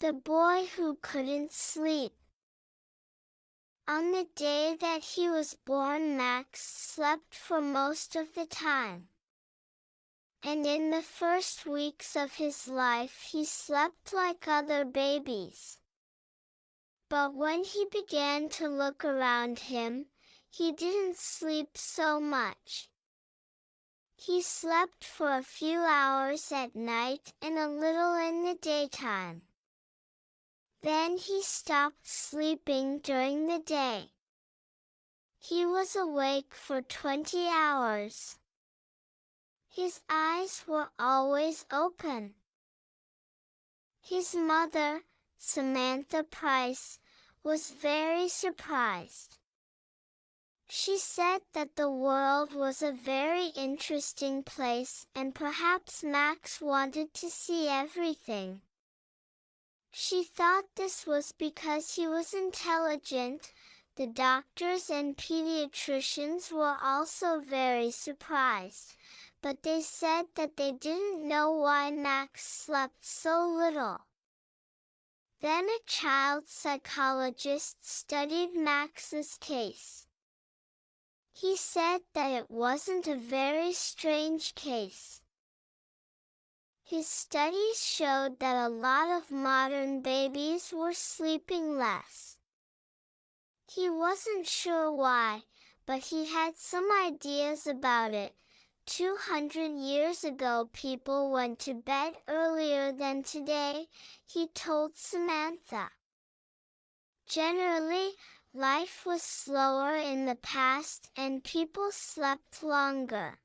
The boy who couldn't sleep. On the day that he was born, Max slept for most of the time. And in the first weeks of his life he slept like other babies. But when he began to look around him, he didn't sleep so much. He slept for a few hours at night and a little in the daytime. Then he stopped sleeping during the day. He was awake for 20 hours. His eyes were always open. His mother, Samantha Price, was very surprised. She said that the world was a very interesting place and perhaps Max wanted to see everything. She thought this was because he was intelligent. The doctors and pediatricians were also very surprised, but they said that they didn't know why Max slept so little. Then a child psychologist studied Max's case. He said that it wasn't a very strange case. His studies showed that a lot of modern babies were sleeping less. He wasn't sure why, but he had some ideas about it. 200 years ago people went to bed earlier than today, he told Samantha. Generally, life was slower in the past and people slept longer.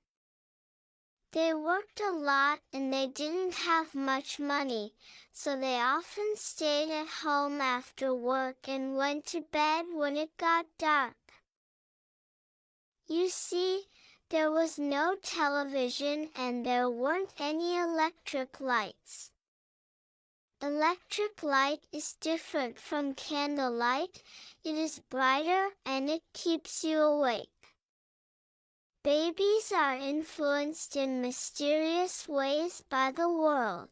They worked a lot and they didn't have much money, so they often stayed at home after work and went to bed when it got dark. You see, there was no television and there weren't any electric lights. Electric light is different from candlelight. It is brighter and it keeps you awake. Babies are influenced in mysterious ways by the world.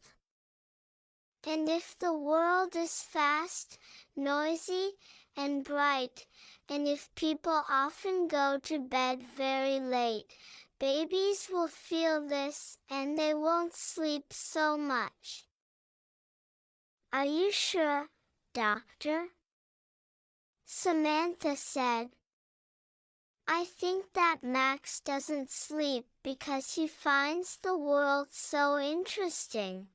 And if the world is fast, noisy, and bright, and if people often go to bed very late, babies will feel this and they won't sleep so much. Are you sure, doctor? Samantha said. I think that Max doesn't sleep because he finds the world so interesting.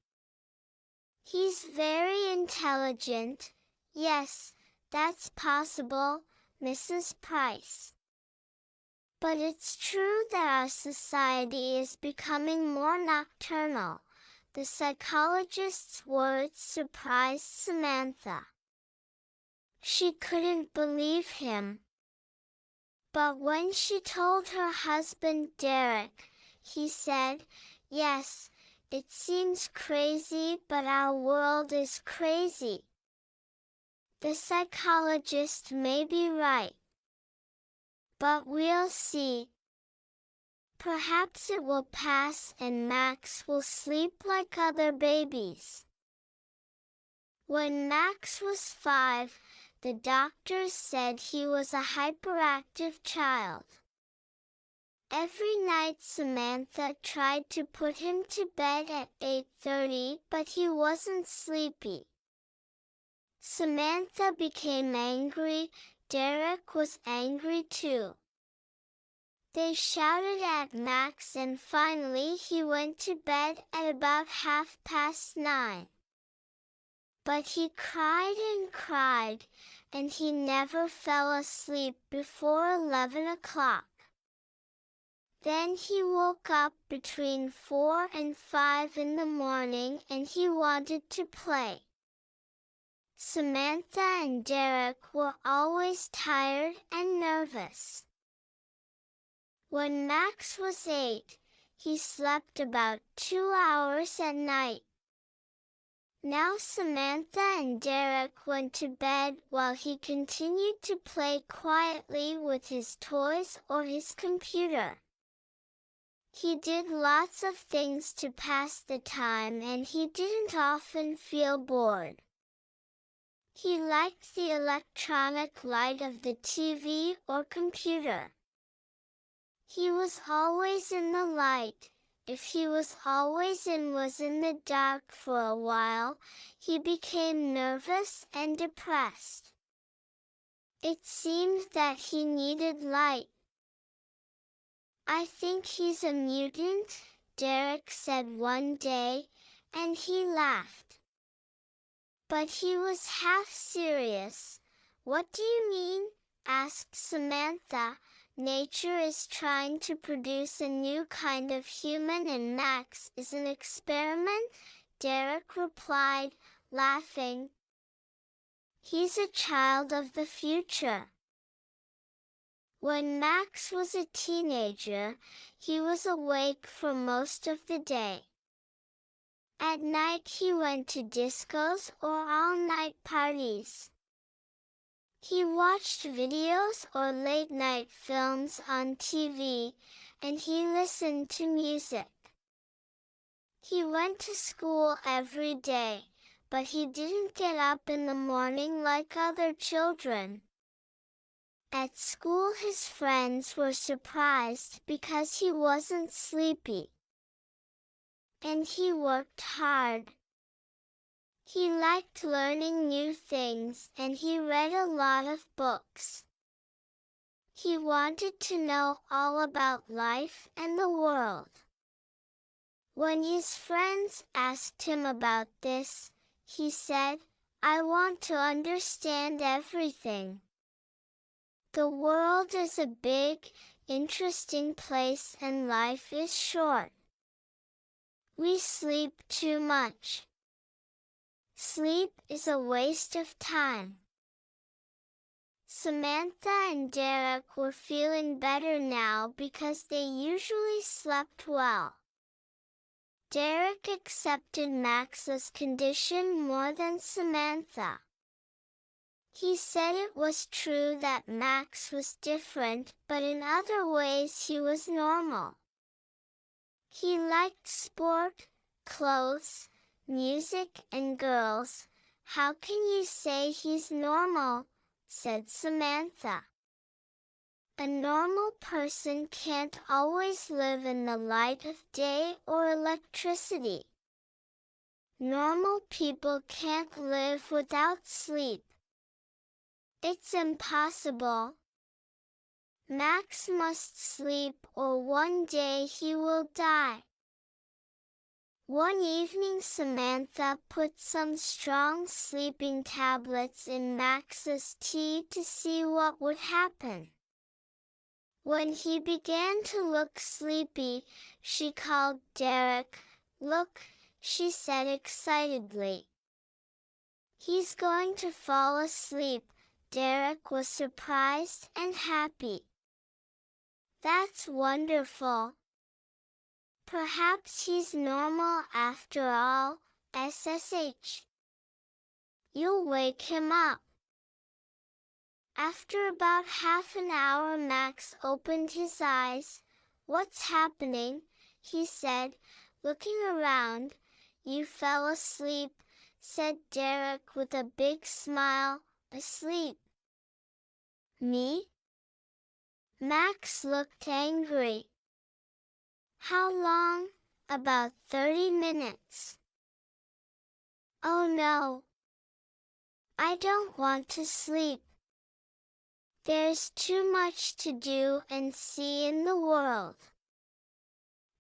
He's very intelligent. Yes, that's possible, Mrs. Price. But it's true that our society is becoming more nocturnal. The psychologist's words surprised Samantha. She couldn't believe him. But when she told her husband Derek, he said, "Yes, it seems crazy, but our world is crazy." The psychologist may be right. But we'll see. Perhaps it will pass and Max will sleep like other babies. When Max was 5, the doctors said he was a hyperactive child. Every night Samantha tried to put him to bed at 8:30, but he wasn't sleepy. Samantha became angry. Derek was angry too. They shouted at Max and finally he went to bed at about 9:30. But he cried and cried, and he never fell asleep before 11 o'clock. Then he woke up between 4 and 5 in the morning and he wanted to play. Samantha and Derek were always tired and nervous. When Max was 8, he slept about 2 hours at night. Now Samantha and Derek went to bed while he continued to play quietly with his toys or his computer. He did lots of things to pass the time and he didn't often feel bored. He liked the electronic light of the TV or computer. He was always in the light. If he was always was in the dark for a while, he became nervous and depressed. It seemed that he needed light. "I think he's a mutant," Derek said one day, and he laughed. But he was half serious. "What do you mean?" asked Samantha. "Nature is trying to produce a new kind of human and Max is an experiment," Derek replied, laughing. "He's a child of the future." When Max was a teenager, he was awake for most of the day. At night he went to discos or all-night parties. He watched videos or late-night films on TV, and he listened to music. He went to school every day, but he didn't get up in the morning like other children. At school his friends were surprised because he wasn't sleepy. And he worked hard. He liked learning new things and he read a lot of books. He wanted to know all about life and the world. When his friends asked him about this, he said, "I want to understand everything. The world is a big, interesting place and life is short. We sleep too much. Sleep is a waste of time." Samantha and Derek were feeling better now because they usually slept well. Derek accepted Max's condition more than Samantha. He said it was true that Max was different, but in other ways he was normal. He liked sport, clothes, music and girls. "How can you say he's normal?" said Samantha. "A normal person can't always live in the light of day or electricity. Normal people can't live without sleep. It's impossible. Max must sleep or one day he will die." One evening Samantha put some strong sleeping tablets in Max's tea to see what would happen. When he began to look sleepy, she called Derek. "Look," she said excitedly. "He's going to fall asleep." Derek was surprised and happy. "That's wonderful. Perhaps he's normal after all, SSH. You'll wake him up." After about half an hour Max opened his eyes. "What's happening?" he said, looking around. "You fell asleep," said Derek with a big smile. "Asleep? Me?" Max looked angry. "How long?" "About 30 minutes. "Oh no. I don't want to sleep. There's too much to do and see in the world."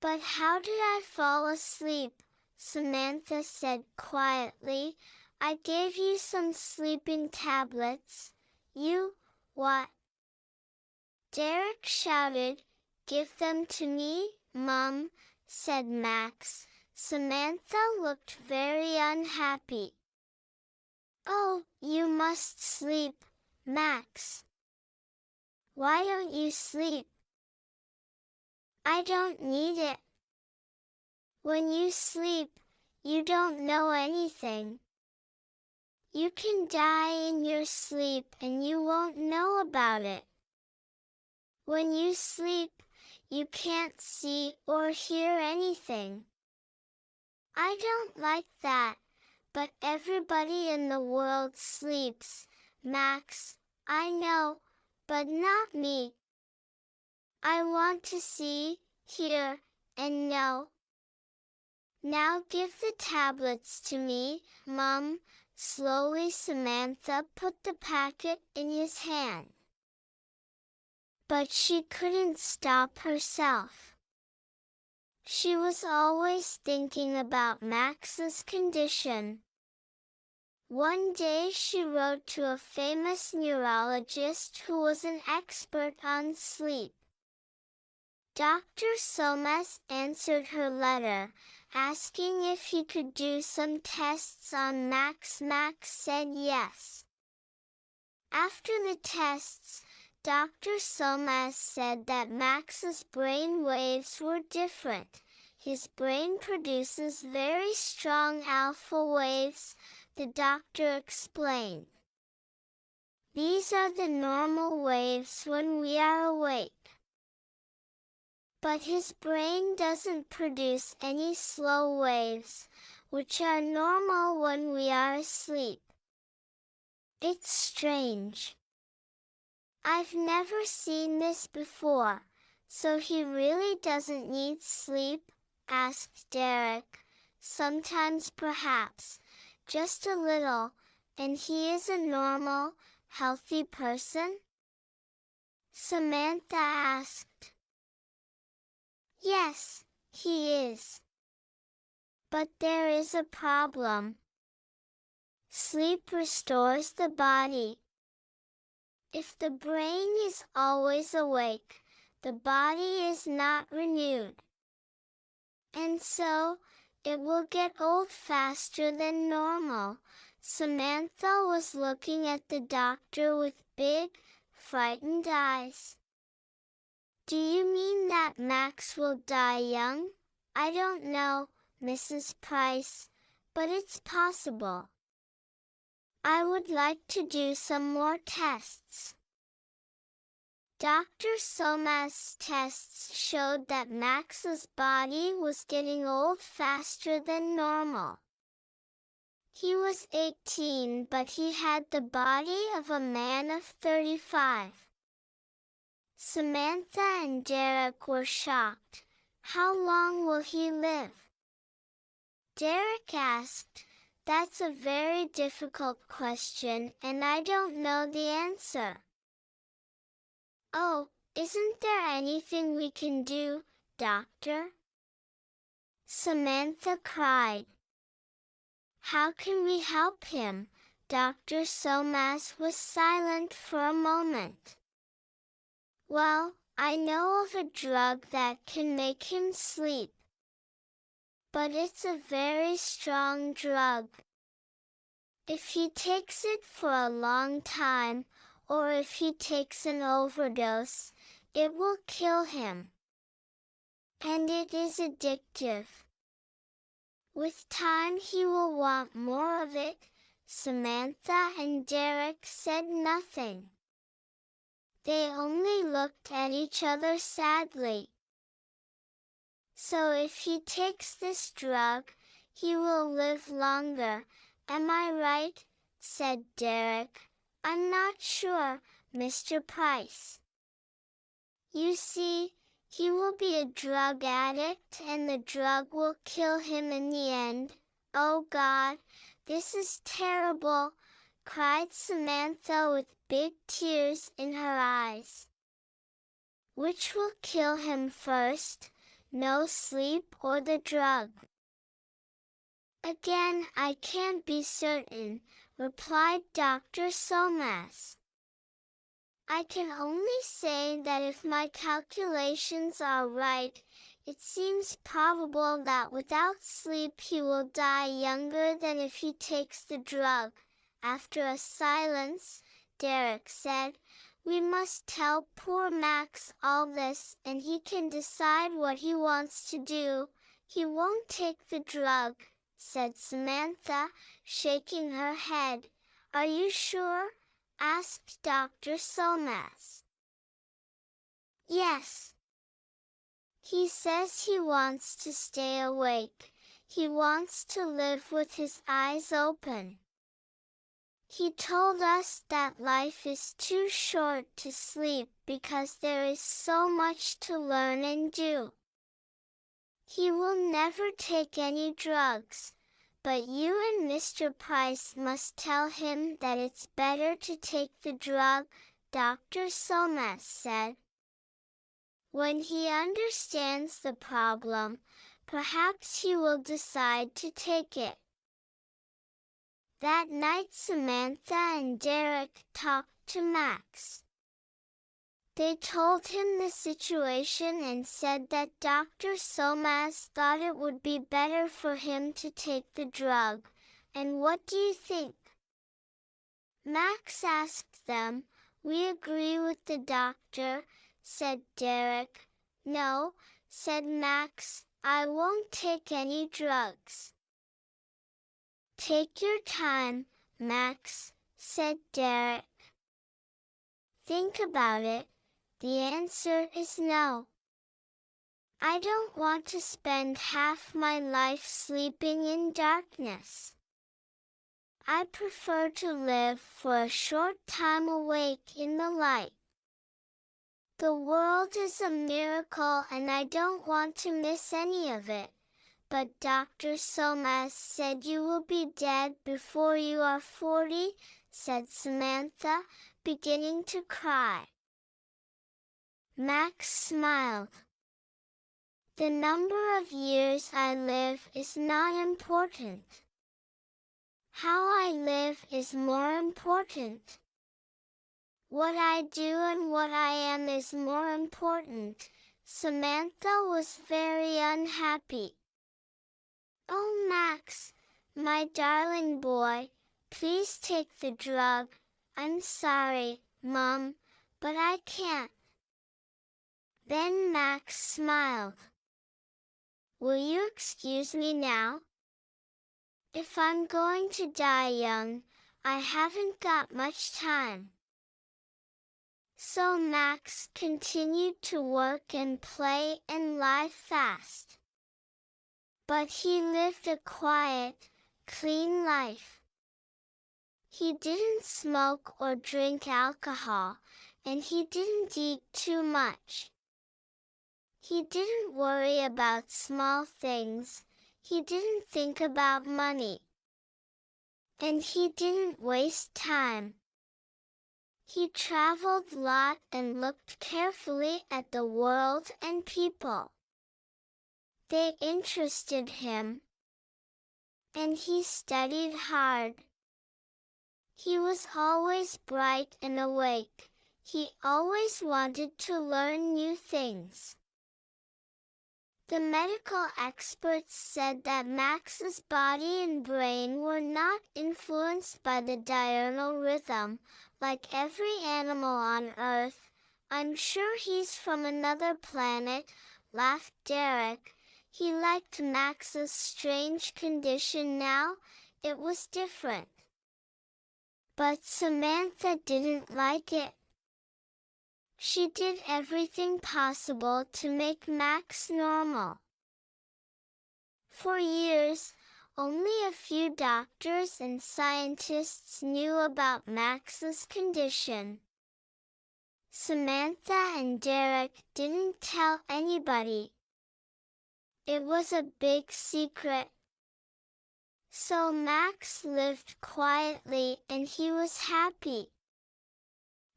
"But how did I fall asleep?" Samantha said quietly. "I gave you some sleeping tablets. You, what?" Derek shouted. "Give them to me, Mum," said Max. Samantha looked very unhappy. "Oh, you must sleep, Max. Why don't you sleep?" "I don't need it. When you sleep, you don't know anything. You can die in your sleep and you won't know about it. When you sleep, you can't see or hear anything." "I don't like that," But everybody in the world sleeps, Max. I know, but not me. I want to see, hear, and know. Now give the tablets to me, Mum. Slowly Samantha put the packet in his hand. But she couldn't stop herself. She was always thinking about Max's condition. One day she wrote to a famous neurologist who was an expert on sleep. Dr. Somas answered her letter, asking if he could do some tests on Max. Max said yes. After the tests, Dr. Somas said that Max's brain waves were different. His brain produces very strong alpha waves, the doctor explained. These are the normal waves when we are awake. But his brain doesn't produce any slow waves, which are normal when we are asleep. It's strange. I've never seen this before. So he really doesn't need sleep? Asked Derek. Sometimes perhaps, just a little, and he is a normal, healthy person? Samantha asked. Yes, he is. But there is a problem. Sleep restores the body. If the brain is always awake, the body is not renewed. And so, it will get old faster than normal. Samantha was looking at the doctor with big, frightened eyes. Do you mean that Max will die young? I don't know, Mrs. Price, but it's possible. I would like to do some more tests. Dr. Somas' tests showed that Max's body was getting old faster than normal. He was 18, but he had the body of a man of 35. Samantha and Derek were shocked. How long will he live? Derek asked. That's a very difficult question, and I don't know the answer. Oh, isn't there anything we can do, Doctor? Samantha cried. How can we help him? Dr. Somas was silent for a moment. Well, I know of a drug that can make him sleep. But it's a very strong drug. If he takes it for a long time, or if he takes an overdose, it will kill him. And it is addictive. With time he will want more of it. Samantha and Derek said nothing. They only looked at each other sadly. So if he takes this drug, he will live longer, am I right? Said Derek. I'm not sure, Mr. Price. You see, he will be a drug addict and the drug will kill him in the end. Oh God, this is terrible, cried Samantha with big tears in her eyes. Which will kill him first, no sleep or the drug? Again, I can't be certain, replied Dr. Somas. I can only say that if my calculations are right, it seems probable that without sleep he will die younger than if he takes the drug. After a silence, Derek said, we must tell poor Max all this and he can decide what he wants to do. He won't take the drug, said Samantha, shaking her head. Are you sure? Asked Dr. Somas. Yes. He says he wants to stay awake. he wants to live with his eyes open. He told us that life is too short to sleep because there is so much to learn and do. He will never take any drugs, but you and Mr. Price must tell him that it's better to take the drug, Dr. Somas said. When he understands the problem, perhaps he will decide to take it. That night Samantha and Derek talked to Max. They told him the situation and said that Dr. Somas thought it would be better for him to take the drug. And what do you think? Max asked them. We agree with the doctor, said Derek. No, said Max, I won't take any drugs. Take your time, Max, said Derek. Think about it. The answer is no. I don't want to spend half my life sleeping in darkness. I prefer to live for a short time awake in the light. The world is a miracle and I don't want to miss any of it. But Dr. Somas said you will be dead before you are 40, said Samantha, beginning to cry. Max smiled. The number of years I live is not important. How I live is more important. What I do and what I am is more important. Samantha was very unhappy. Oh, Max, my darling boy, please take the drug. I'm sorry, Mom, but I can't. Then Max smiled. Will you excuse me now? If I'm going to die young, I haven't got much time. So Max continued to work and play and lie fast. But he lived a quiet, clean life. He didn't smoke or drink alcohol, and he didn't eat too much. He didn't worry about small things, he didn't think about money. And he didn't waste time. He traveled a lot and looked carefully at the world and people. They interested him. And he studied hard. He was always bright and awake. He always wanted to learn new things. The medical experts said that Max's body and brain were not influenced by the diurnal rhythm, like every animal on Earth. I'm sure he's from another planet, laughed Derek. He liked Max's strange condition now, it was different. But Samantha didn't like it. She did everything possible to make Max normal. For years, only a few doctors and scientists knew about Max's condition. Samantha and Derek didn't tell anybody. It was a big secret. So Max lived quietly and he was happy.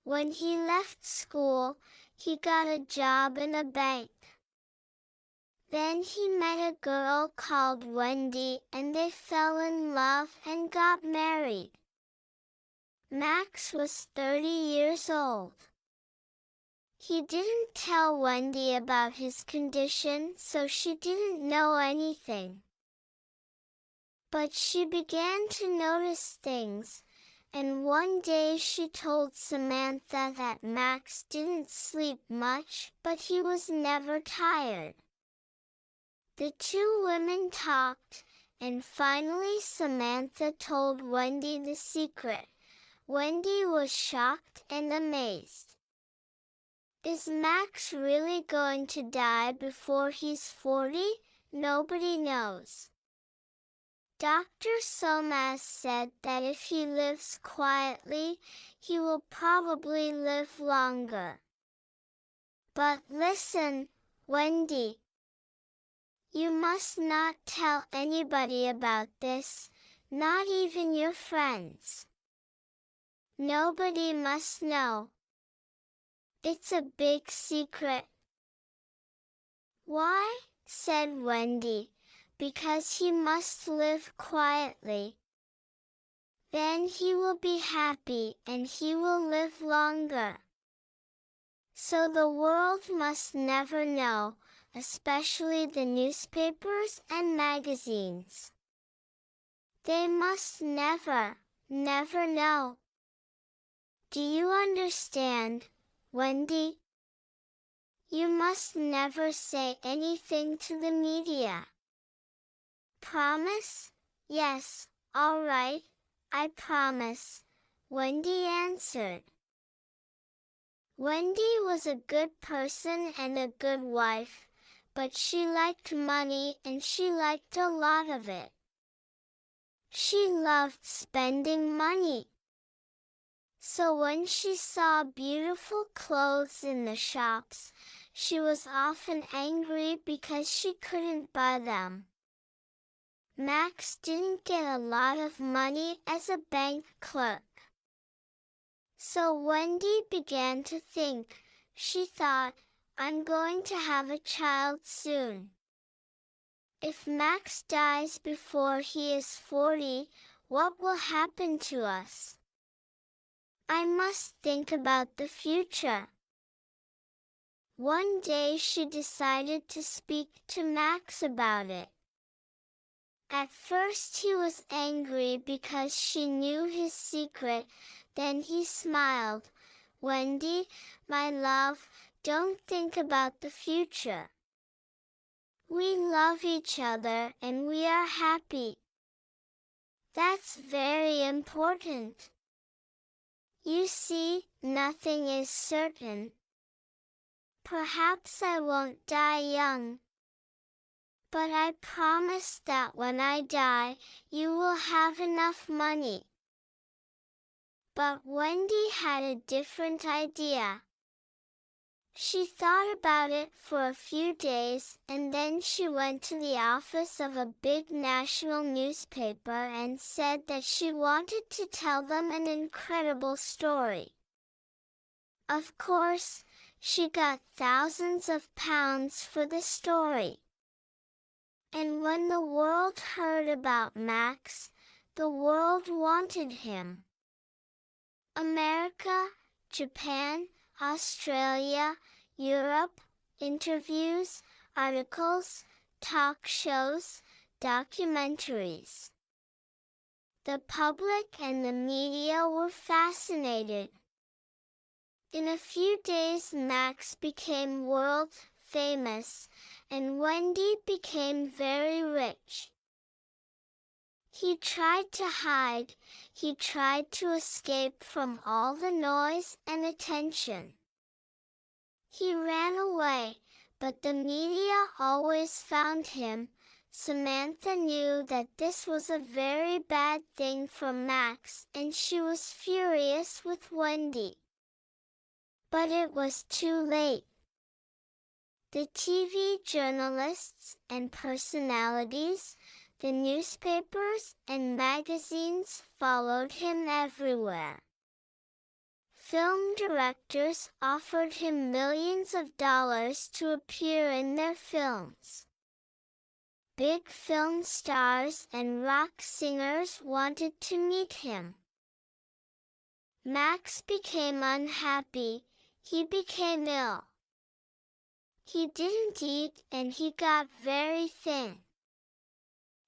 When he left school, he got a job in a bank. Then he met a girl called Wendy and they fell in love and got married. Max was 30 years old. He didn't tell Wendy about his condition, so she didn't know anything. But she began to notice things, and one day she told Samantha that Max didn't sleep much, but he was never tired. The two women talked, and finally Samantha told Wendy the secret. Wendy was shocked and amazed. Is Max really going to die before he's 40? Nobody knows. Dr. Somas said that if he lives quietly, he will probably live longer. But listen, Wendy. You must not tell anybody about this, not even your friends. Nobody must know. It's a big secret. Why? Said Wendy. Because he must live quietly. Then he will be happy and he will live longer. So the world must never know, especially the newspapers and magazines. They must never, never know. Do you understand, Wendy? You must never say anything to the media. Promise? Yes, all right, I promise, Wendy answered. Wendy was a good person and a good wife, but she liked money and she liked a lot of it. She loved spending money. So when she saw beautiful clothes in the shops, she was often angry because she couldn't buy them. Max didn't get a lot of money as a bank clerk. So Wendy began to think. She thought, I'm going to have a child soon. If Max dies before he is 40, what will happen to us? I must think about the future. One day she decided to speak to Max about it. At first he was angry because she knew his secret, then he smiled. Wendy, my love, don't think about the future. We love each other and we are happy. That's very important. You see, nothing is certain. Perhaps I won't die young. But I promise that when I die, you will have enough money. But Wendy had a different idea. She thought about it for a few days and then she went to the office of a big national newspaper and said that she wanted to tell them an incredible story. Of course, she got thousands of pounds for the story. And when the world heard about Max, the world wanted him. America, Japan, Australia, Europe, interviews, articles, talk shows, documentaries. The public and the media were fascinated. In a few days Max became world famous, and Wendy became very rich. He tried to hide, he tried to escape from all the noise and attention. He ran away, but the media always found him. Samantha knew that this was a very bad thing for Max and she was furious with Wendy. But it was too late. The TV journalists and personalities, the newspapers and magazines followed him everywhere. Film directors offered him millions of dollars to appear in their films. Big film stars and rock singers wanted to meet him. Max became unhappy, he became ill. He didn't eat and he got very thin.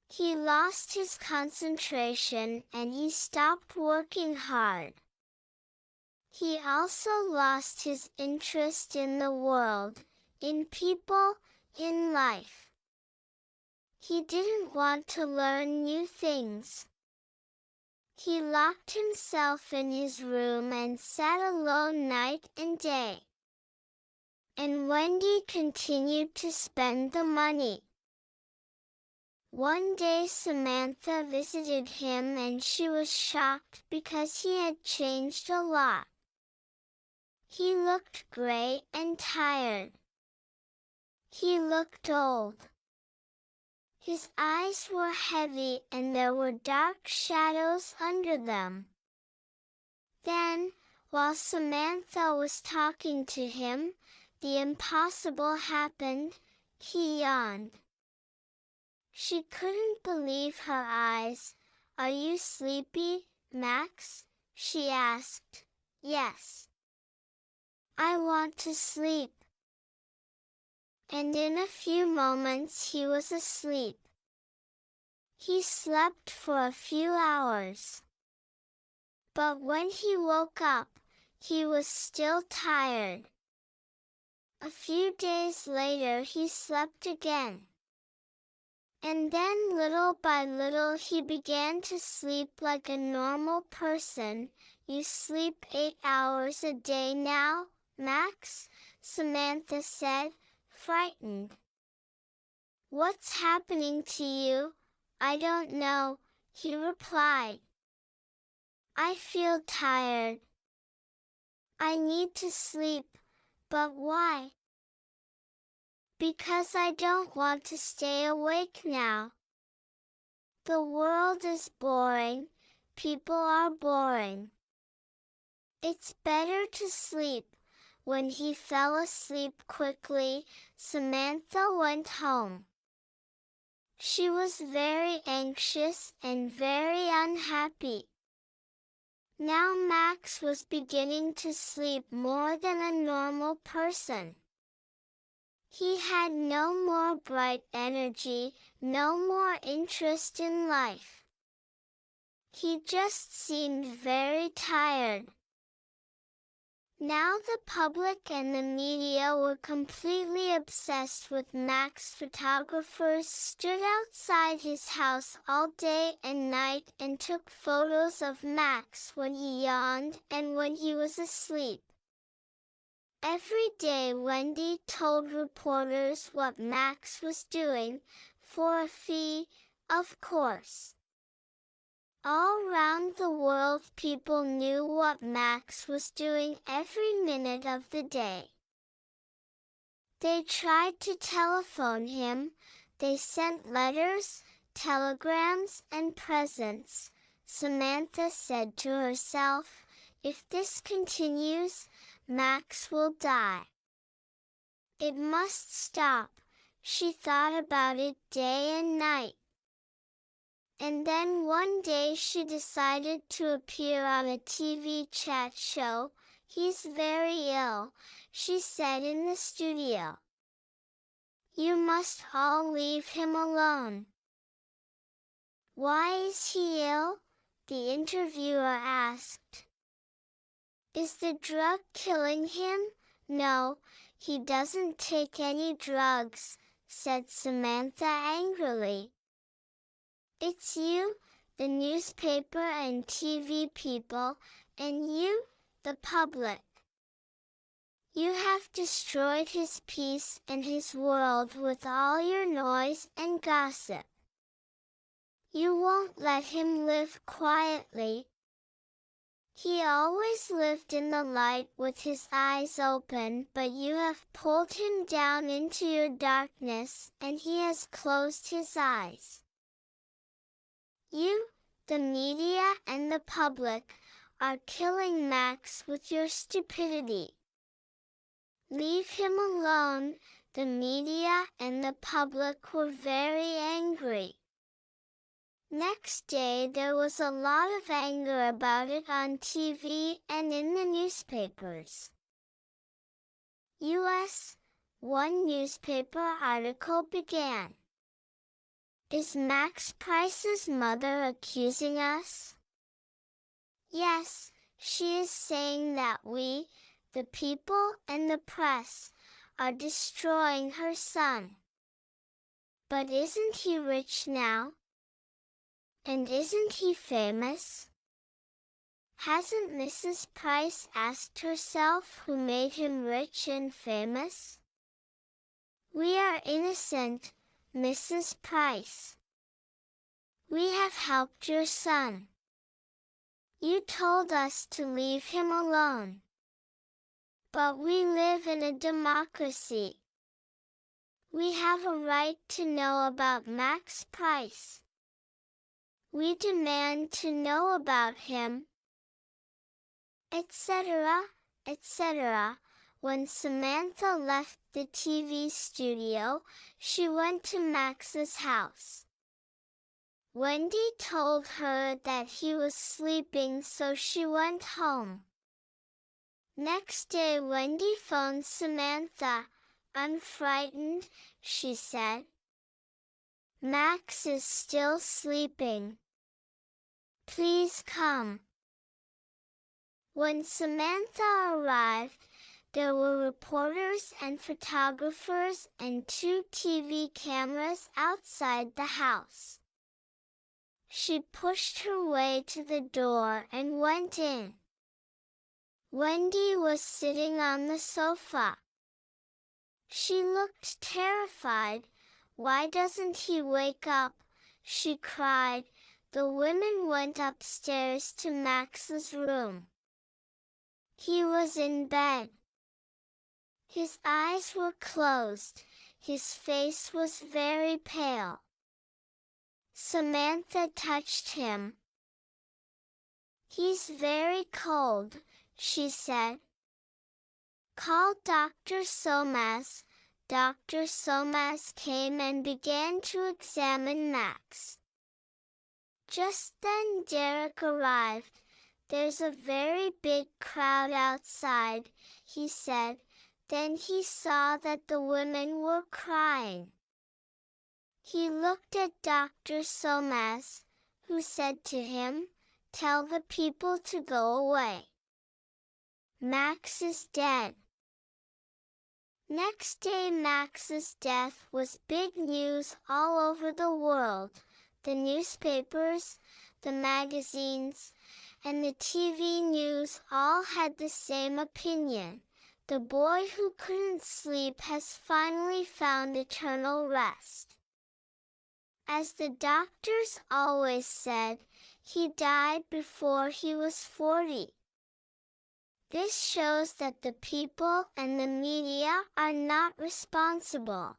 He lost his concentration and he stopped working hard. He also lost his interest in the world, in people, in life. He didn't want to learn new things. He locked himself in his room and sat alone night and day. And Wendy continued to spend the money. One day Samantha visited him and she was shocked because he had changed a lot. He looked gray and tired. He looked old. His eyes were heavy and there were dark shadows under them. Then, while Samantha was talking to him, the impossible happened. He yawned. She couldn't believe her eyes. "Are you sleepy, Max?" she asked. "Yes. I want to sleep." And in a few moments he was asleep. He slept for a few hours. But when he woke up, he was still tired. A few days later he slept again. And then little by little he began to sleep like a normal person. "You sleep 8 hours a day now, Max?" Samantha said, frightened. "What's happening to you?" "I don't know," he replied. "I feel tired. I need to sleep." "But why?" "Because I don't want to stay awake now. The world is boring, people are boring. It's better to sleep." When he fell asleep quickly, Samantha went home. She was very anxious and very unhappy. Now Max was beginning to sleep more than a normal person. He had no more bright energy, no more interest in life. He just seemed very tired. Now the public and the media were completely obsessed with Max. Photographers stood outside his house all day and night and took photos of Max when he yawned and when he was asleep. Every day Wendy told reporters what Max was doing, for a fee, of course. All round the world people knew what Max was doing every minute of the day. They tried to telephone him, they sent letters, telegrams, and presents. Samantha said to herself, "If this continues, Max will die. It must stop." She thought about it day and night. And then one day she decided to appear on a TV chat show. "He's very ill," she said in the studio. "You must all leave him alone." "Why is he ill?" the interviewer asked. "Is the drug killing him?" "No, he doesn't take any drugs," said Samantha angrily. "It's you, the newspaper and TV people, and you, the public. You have destroyed his peace and his world with all your noise and gossip. You won't let him live quietly. He always lived in the light with his eyes open, but you have pulled him down into your darkness, and he has closed his eyes. You, the media and the public, are killing Max with your stupidity. Leave him alone." The media and the public were very angry. Next day there was a lot of anger about it on TV and in the newspapers. U.S. One newspaper article began. "Is Max Price's mother accusing us?" "Yes, she is saying that we, the people and the press, are destroying her son." "But isn't he rich now? And isn't he famous? Hasn't Mrs. Price asked herself who made him rich and famous?" "We are innocent, Mrs. Price." We have helped your son. You told us to leave him alone. But we live in a democracy. We have a right to know about Max Price. We demand to know about him, etc., etc. When Samantha left the TV studio, she went to Max's house. Wendy told her that he was sleeping, so she went home. Next day, Wendy phoned Samantha. "I'm frightened," she said. "Max is still sleeping. Please come." When Samantha arrived, there were reporters and photographers and 2 TV cameras outside the house. She pushed her way to the door and went in. Wendy was sitting on the sofa. She looked terrified. "Why doesn't he wake up?" she cried. The women went upstairs to Max's room. He was in bed. His eyes were closed. His face was very pale. Samantha touched him. "He's very cold," she said. "Call Dr. Somas." Dr. Somas came and began to examine Max. Just then Derek arrived. "There's a very big crowd outside," he said. Then he saw that the women were crying. He looked at Dr. Somas, who said to him, "Tell the people to go away. Max is dead." Next day, Max's death was big news all over the world. The newspapers, the magazines, and the TV news all had the same opinion. The boy who couldn't sleep has finally found eternal rest. As the doctors always said, he died before he was 40. This shows that the people and the media are not responsible.